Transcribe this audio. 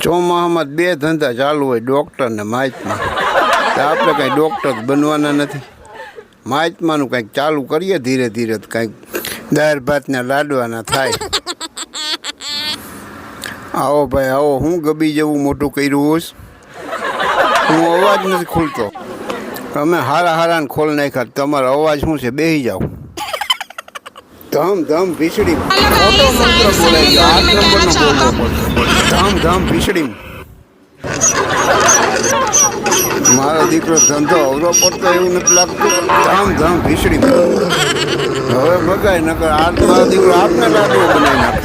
ચોમાસામાં બે ધંધા ચાલુ હોય, ડૉક્ટર ને મહાત્મા. આપણે કાંઈ ડૉક્ટર બનવાના નથી. મહાત્માનું કંઈક ચાલુ કરીએ ધીરે ધીરે, કંઈક દાળ ભાતના લાડવાના થાય. આવો ભાઈ આવો, હું ગબી જેવું મોટું કર્યું હોઈશ. હું અવાજ નથી ખુલતો. તમે હારાને ખોલ નાખ્યા. તમારો અવાજ શું છે? બેસી જાઓ. ધમ ધમ ભીસડી મોટો મંત્ર બોલાઈ ગયો. 8 નંબરનો બોલવો પડશે. ધમ ધમ ભીસડી. મારો દીકરો ધંધો અવરો પડતો એવું નથી લાગતું. ધમ ધમ ભીસડી. હવે બગાય નકર આ મારો દીકરો આપને લાડવો બનાવી નાખે.